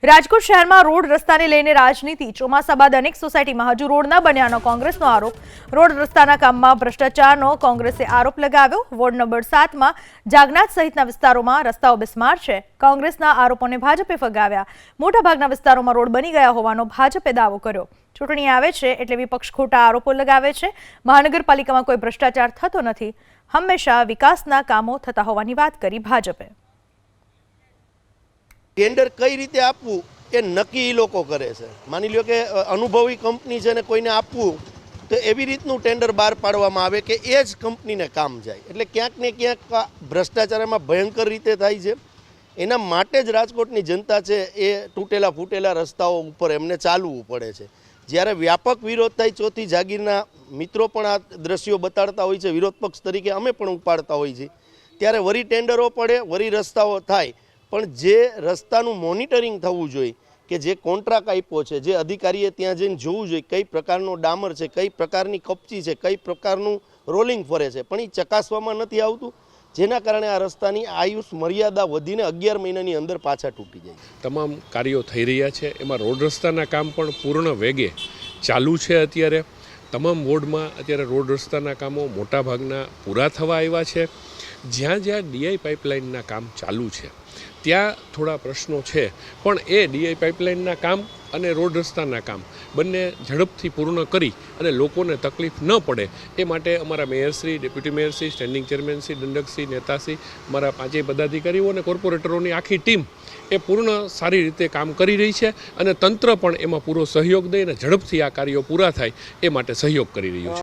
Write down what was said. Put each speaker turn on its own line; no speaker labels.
રાજકોટ શહેરમાં રોડ રસ્તાને લઈને રાજનીતિ ચોમાસા બાદ અનેક સોસાયટીમાં હજુ રોડ ન બન્યાનો કોંગ્રેસનો આરોપ। રોડ રસ્તાના કામમાં ભ્રષ્ટાચારનો કોંગ્રેસે આરોપ લગાવ્યો। વોર્ડ નંબર 7માં જાગનાથ સહિતના વિસ્તારોમાં રસ્તાઓ બિસ્માર છે। કોંગ્રેસના આરોપોને ભાજપે ફગાવ્યા। મોટાભાગના વિસ્તારોમાં રોડ બની ગયા હોવાનો ભાજપે દાવો કર્યો। ચૂંટણી આવે છે એટલે વિપક્ષ ખોટા આરોપો લગાવે છે। મહાનગરપાલિકામાં કોઈ ભ્રષ્ટાચાર થતો નથી, હંમેશા વિકાસના કામો થતા હોવાની વાત કરી ભાજપે।
ટેન્ડર કઈ રીતે આપવું એ નક્કી લોકો કરે છે। માની લો કે અનુભવી કંપની છે ને કોઈને આપવું તો એવી રીતનું ટેન્ડર બહાર પાડવામાં આવે કે એ જ કંપનીને કામ જાય, એટલે ક્યાંક ને ક્યાંક ભ્રષ્ટાચારમાં ભયંકર રીતે થાય છે। એના માટે જ રાજકોટની જનતા છે એ તૂટેલા ફૂટેલા રસ્તાઓ ઉપર એમને ચાલવું પડે છે। જ્યારે વ્યાપક વિરોધ થાય, ચોથી જાગીરના મિત્રો પણ આ દ્રશ્યો બતાડતા હોય છે, વિરોધ પક્ષ તરીકે અમે પણ ઉપાડતા હોઈએ છીએ, ત્યારે વરી ટેન્ડરો પડે, વરી રસ્તાઓ થાય, પણ જે રસ્તાનું મોનિટરિંગ થવું જોઈએ કે જે કોન્ટ્રાક્ટ આપ્યો છે, જે અધિકારીએ ત્યાં જઈને જોવું જોઈએ કઈ પ્રકારનો ડામર છે, કઈ પ્રકારની કપચી છે, કઈ પ્રકારનું રોલિંગ ફરે છે, પણ એ ચકાસવામાં નથી આવતું, જેના કારણે આ રસ્તાની આયુષ મર્યાદા વધીને 11 મહિનાની અંદર પાછા તૂટી જાય।
તમામ કાર્યો થઈ રહ્યા છે, એમાં રોડ રસ્તાના કામ પણ પૂર્ણ વેગે ચાલુ છે। અત્યારે તમામ વોર્ડમાં અત્યારે રોડ રસ્તાના કામો મોટાભાગના પૂરા થવા આવ્યા છે। જ્યાં જ્યાં ડીઆઈ પાઇપલાઇનના કામ ચાલુ છે ત્યાં થોડા પ્રશ્નો છે, પણ એ ડીઆઈ પાઇપલાઇનના કામ અને રોડ રસ્તાના કામ બંને ઝડપથી પૂર્ણ કરી અને લોકોને તકલીફ ન પડે એ માટે અમારા મેયરશ્રી, ડેપ્યુટી મેયરશ્રી, સ્ટેન્ડિંગ ચેરમેનશ્રી, દંડકશ્રી, નેતાશ્રી, અમારા 5 પદાધિકારીઓ અને કોર્પોરેટરોની આખી ટીમ એ પૂર્ણ સારી રીતે કામ કરી રહી છે અને તંત્ર પણ એમાં પૂરો સહયોગ દઈને ઝડપથી આ કાર્યો પૂરા થાય એ માટે સહયોગ કરી રહ્યું છે।